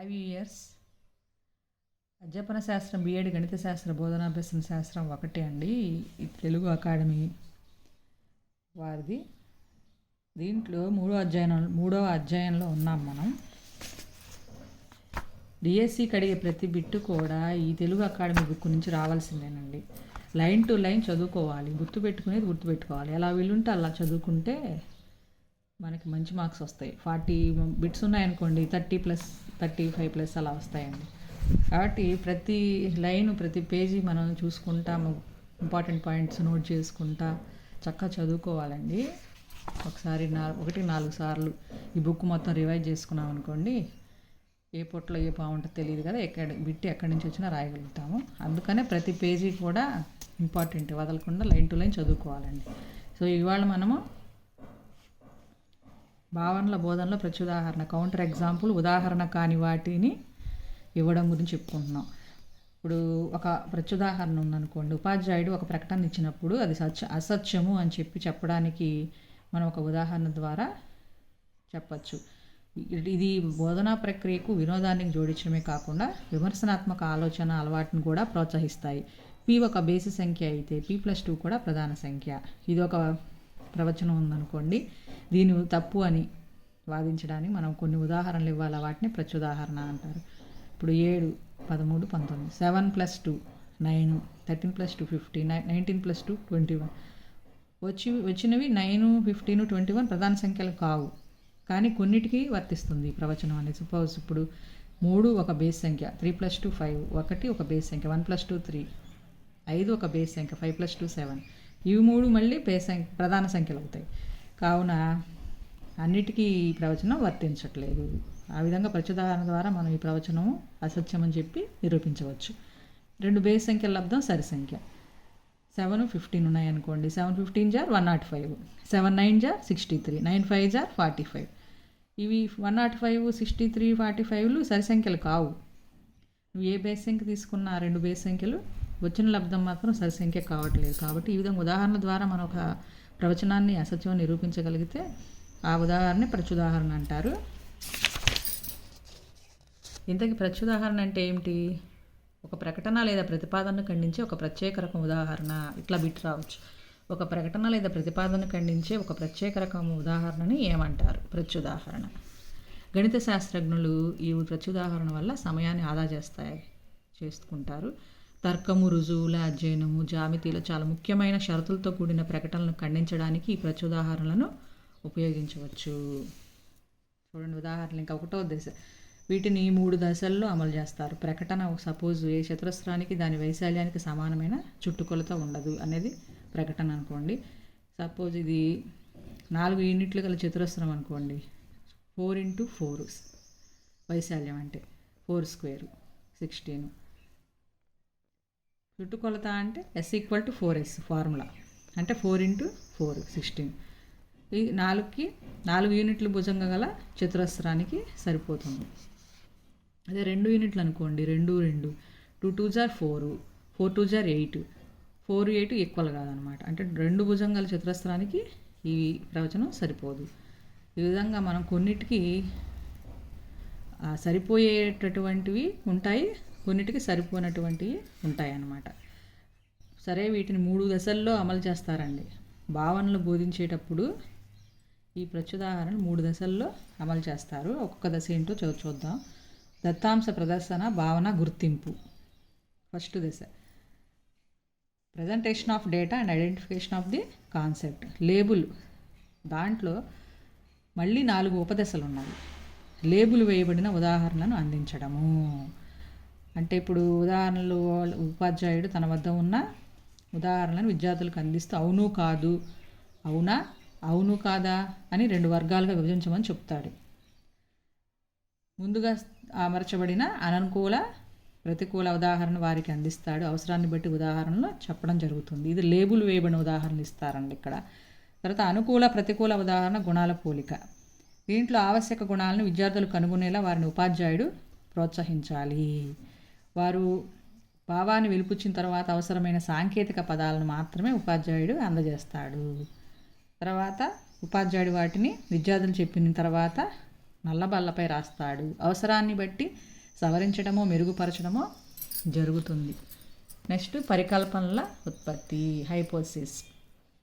5 years అధ్యాపన శాస్త్రం BEd గణిత శాస్త్ర బోధనాభ్యసన శాస్త్రం ఒకటే అండి. ఈ తెలుగు అకాడమీ వారిది. దీంట్లో మూడవ అధ్యాయంలో ఉన్నాం మనం. డిఎస్సికి అడిగే ప్రతి బిట్టు కూడా ఈ తెలుగు అకాడమీ బుక్ నుంచి రావాల్సిందేనండి. లైన్ టు లైన్ చదువుకోవాలి, గుర్తుపెట్టుకోవాలి. ఎలా వీలుంటే అలా చదువుకుంటే మనకి మంచి మార్క్స్ వస్తాయి. 40 బిట్స్ ఉన్నాయనుకోండి, 35+ అలా వస్తాయండి. కాబట్టి ప్రతి లైన్, ప్రతి పేజీ మనం చూసుకుంటాము, ఇంపార్టెంట్ పాయింట్స్ నోట్ చేసుకుంటా చక్కగా చదువుకోవాలండి. ఒకసారి 4 సార్లు ఈ బుక్ మొత్తం రివైజ్ చేసుకున్నాం అనుకోండి, ఏ పొట్టలో ఏ బాగుంటుందో తెలియదు కదా, ఎక్కడి నుంచి వచ్చినా రాయగలుగుతాము. అందుకనే ప్రతి పేజీ కూడా ఇంపార్టెంట్, వదలకుండా లైన్ టు లైన్ చదువుకోవాలండి. సో ఇవాళ మనము భావనల బోధనలో ప్రత్యుదాహరణ, కౌంటర్ ఎగ్జాంపుల్, ఉదాహరణ కాని వాటిని ఇవ్వడం గురించి చెప్పుకుంటున్నాం. ఇప్పుడు ఒక ప్రత్యుదాహరణ ఉందనుకోండి, ఉపాధ్యాయుడు ఒక ప్రకటన ఇచ్చినప్పుడు అది అసత్యము అని చెప్పడానికి మనం ఒక ఉదాహరణ ద్వారా చెప్పచ్చు. ఇది బోధనా ప్రక్రియకు వినోదానికి జోడించడమే కాకుండా విమర్శనాత్మక ఆలోచన అలవాటును కూడా ప్రోత్సహిస్తాయి. పి ఒక బేసి సంఖ్య అయితే P+2 కూడా ప్రధాన సంఖ్య. ఇది ఒక ప్రవచనం ఉందనుకోండి, దీని తప్పు అని వాదించడానికి మనం కొన్ని ఉదాహరణలు ఇవ్వాలి. వాటిని ప్రత్యుదాహరణ అంటారు. ఇప్పుడు 7, 13, 19, 7+2 9, 13+2 15, 19+2 21. వచ్చినవి 9, 15, 21 ప్రధాన సంఖ్యలు కావు, కానీ కొన్నిటికి వర్తిస్తుంది ఈ ప్రవచనం అనేది. సపోజ్ ఇప్పుడు 3 ఒక బేస్ సంఖ్య, 3+2 5, 1 ఒక బేస్ సంఖ్య, 1+2 3, 5 ఒక బేస్ సంఖ్య, 5+2 7. ఇవి 3 మళ్ళీ ప్రధాన సంఖ్యలు అవుతాయి. కావున అన్నిటికీ ఈ ప్రవచనం వర్తించట్లేదు. ఆ విధంగా ప్రత్యుదాహరణ ద్వారా మనం ఈ ప్రవచనం అసత్యం అని చెప్పి నిరూపించవచ్చు. 2 బేస్ సంఖ్యల లబ్దం సరి సంఖ్య. 7, 15 ఉన్నాయనుకోండి, 7 15 = 105, 7 9 = 63, 9 5 = 45. ఇవి 105, 63, 45లు సరి సంఖ్యలు కావు. నువ్వు ఏ బేస్ సంఖ్య తీసుకున్నా 2 బేస్ సంఖ్యలు, వచ్చిన లబ్దం మాత్రం సరి సంఖ్య కావట్లేదు. కాబట్టి ఈ విధంగా ఉదాహరణ ద్వారా మనం ఒక ప్రవచనాన్ని అసత్యం నిరూపించగలిగితే ఆ ఉదాహరణ ప్రత్యుదాహరణ అంటారు. ఇంతకీ ప్రత్యుదాహరణ అంటే ఏమిటి? ఒక ప్రకటన లేదా ప్రతిపాదనను ఖండించే ఒక ప్రత్యేక రకం ఉదాహరణ. ఇట్లా బిట్ రావచ్చు. ఒక ప్రకటన లేదా ప్రతిపాదనను ఖండించే ఒక ప్రత్యేక రకం ఉదాహరణని ఏమంటారు? ప్రత్యుదాహరణ. గణిత శాస్త్రజ్ఞులు ఈ ప్రత్యుదాహరణ వల్ల సమయాన్ని ఆదా చేసుకుంటారు. తర్కము, రుజువుల అధ్యయనము, జామితీలో చాలా ముఖ్యమైన షరతులతో కూడిన ప్రకటనలను ఖండించడానికి ఈ ప్రత్యుదాహరణలను ఉపయోగించవచ్చు. చూడండి ఉదాహరణలు. ఇంకా 1వ దశ. వీటిని 3 దశల్లో అమలు చేస్తారు. ప్రకటన సపోజ్ ఏ చతురస్రానికి దాని వైశాల్యానికి సమానమైన చుట్టుకొలత ఉండదు అనేది ప్రకటన అనుకోండి. సపోజ్ ఇది 4 యూనిట్లు గల చతురస్రం అనుకోండి, 4 × 4 వైశాల్యం అంటే 4² 16. చుట్టుకొలత అంటే S = 4S ఫార్ములా, అంటే 4 × 4 16. ఈ 4 యూనిట్లు భుజంగా గల చతురస్రానికి సరిపోతుంది. అదే 2 యూనిట్లు అనుకోండి, 2 2, 2 2 = 4, 4 2 = 8, 4 8 ఈక్వల్ కాదనమాట. అంటే 2 భుజంగాల చతురస్రానికి ఈ ప్రవచనం సరిపోదు. ఈ విధంగా మనం కొన్నిటికి సరిపోయేటటువంటివి ఉంటాయి, కొన్నిటికి సరిపోయినటువంటివి ఉంటాయి అన్నమాట. సరే, వీటిని 3 దశల్లో అమలు చేస్తారండి. భావనలు బోధించేటప్పుడు ఈ ప్రత్యుదాహరణ 3 దశల్లో అమలు చేస్తారు. ఒక్కొక్క దశ ఏంటో చూద్దాం. దత్తాంశ ప్రదర్శన, భావన గుర్తింపు. ఫస్ట్ దశ presentation of data and identification of the concept. Label. దాంట్లో మళ్ళీ 4 ఉపదశలు ఉన్నాయి. లేబుల్ వేయబడిన ఉదాహరణను అందించడము. అంటే ఇప్పుడు ఉదాహరణలు ఉపాధ్యాయుడు తన వద్ద ఉన్న ఉదాహరణలను విద్యార్థులకు అందిస్తూ అవును కాదు, అవునా, అవును కాదా అని 2 వర్గాలుగా విభజించమని చెప్తాడు. ముందుగా అమర్చబడిన అననుకూల, ప్రతికూల ఉదాహరణ వారికి అందిస్తాడు. అవసరాన్ని బట్టి ఉదాహరణలు చెప్పడం జరుగుతుంది. ఇది లేబుల్ వేయబడిన ఉదాహరణలు ఇస్తారండి ఇక్కడ. తర్వాత అనుకూల, ప్రతికూల ఉదాహరణ గుణాల పోలిక. దీంట్లో ఆవశ్యక గుణాలను విద్యార్థులు కనుగొనేలా వారిని ఉపాధ్యాయుడు ప్రోత్సహించాలి. వారు భావాన్ని వెలిపుచ్చిన తర్వాత అవసరమైన సాంకేతిక పదాలను మాత్రమే ఉపాధ్యాయుడు అందజేస్తాడు. తర్వాత ఉపాధ్యాయుడు వాటిని విద్యార్థులు చెప్పిన తర్వాత నల్లబల్లపై రాస్తాడు. అవసరాన్ని బట్టి సవరించడమో మెరుగుపరచడమో జరుగుతుంది. నెక్స్ట్ పరికల్పనల ఉత్పత్తి, హైపోథసిస్,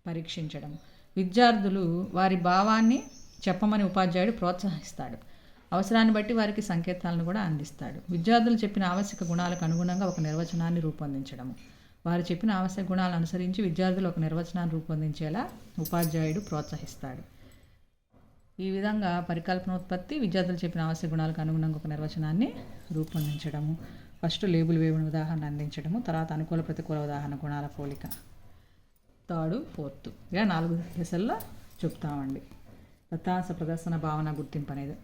పరీక్షించడం. విద్యార్థులు వారి భావాన్ని చెప్పమని ఉపాధ్యాయుడు ప్రోత్సహిస్తాడు. అవసరాన్ని బట్టి వారికి సంకేతాలను కూడా అందిస్తాడు. విద్యార్థులు చెప్పిన ఆవశ్యక గుణాలకు అనుగుణంగా ఒక నిర్వచనాన్ని రూపొందించడము. వారు చెప్పిన ఆవశ్యక గుణాలను అనుసరించి విద్యార్థులు ఒక నిర్వచనాన్ని రూపొందించేలా ఉపాధ్యాయుడు ప్రోత్సహిస్తాడు. ఈ విధంగా పరికల్పనోత్పత్తి, విద్యార్థులు చెప్పిన ఆవశ్యక గుణాలకు అనుగుణంగా ఒక నిర్వచనాన్ని రూపొందించడము. ఫస్ట్ లేబుల్ వేయబడిన ఉదాహరణ అందించడము, తర్వాత అనుకూల ప్రతికూల ఉదాహరణ, గుణాల పోలిక, థర్డ్, ఫోర్త్, ఇలా 4 దశల్లో చెప్తామండి. దత్తాంశ ప్రదర్శన, భావన, గుర్తింపు అనేది.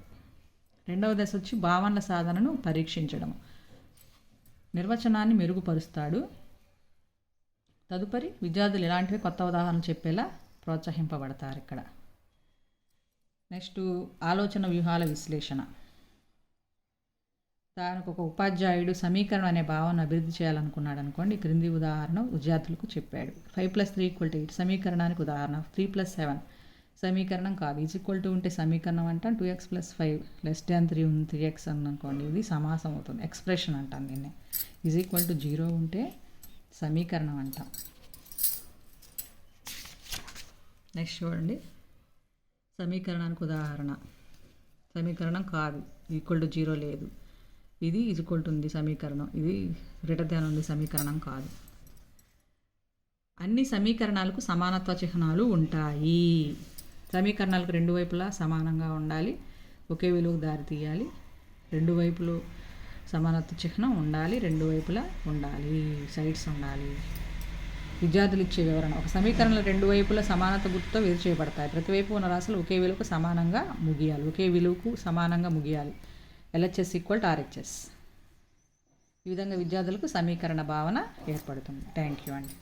రెండవ దశ వచ్చి భావనల సాధనను పరీక్షించడం. నిర్వచనాన్ని మెరుగుపరుస్తాడు. తదుపరి విద్యార్థులు ఇలాంటివి కొత్త ఉదాహరణలు చెప్పేలా ప్రోత్సహింపబడతారు ఇక్కడ. నెక్స్ట్ ఆలోచన వ్యూహాల విశ్లేషణ. దానికి ఒక ఉపాధ్యాయుడు సమీకరణం అనే భావన అభివృద్ధి చేయాలనుకున్నాడు అనుకోండి. క్రింది ఉదాహరణ విద్యార్థులకు చెప్పాడు. 5+3 = 8 సమీకరణానికి ఉదాహరణ. 3+7 సమీకరణం కాదు. = ఉంటే సమీకరణం అంటాం. 2x + 5 <3 ఉంది, 3x అని అనుకోండి, ఇది సమాసం అవుతుంది, ఎక్స్ప్రెషన్ అంటాం దీన్ని. =0 ఉంటే సమీకరణం అంటాం. నెక్స్ట్ చూడండి, సమీకరణానికి ఉదాహరణ. సమీకరణం కాదు, =0 లేదు, ఇది = ఉంది సమీకరణం, ఇది > ఉంది సమీకరణం కాదు. అన్ని సమీకరణాలకు సమానత్వ చిహ్నాలు ఉంటాయి. సమీకరణాలకు రెండు వైపులా సమానంగా ఉండాలి, ఒకే విలువకు దారి తీయాలి, రెండు వైపులు సమానత్వ చిహ్నం ఉండాలి, రెండు వైపులా ఉండాలి, సైడ్స్ ఉండాలి. విద్యార్థులు ఇచ్చే వివరణ. ఒక సమీకరణలో రెండు వైపుల సమానత గుర్తుతో వేరు చేయబడతాయి. ప్రతివైపు ఉన్న రాశులు ఒకే విలువకు సమానంగా ముగియాలి. LHS = RHS. ఈ విధంగా విద్యార్థులకు సమీకరణ భావన ఏర్పడుతుంది. థ్యాంక్ యూ అండి.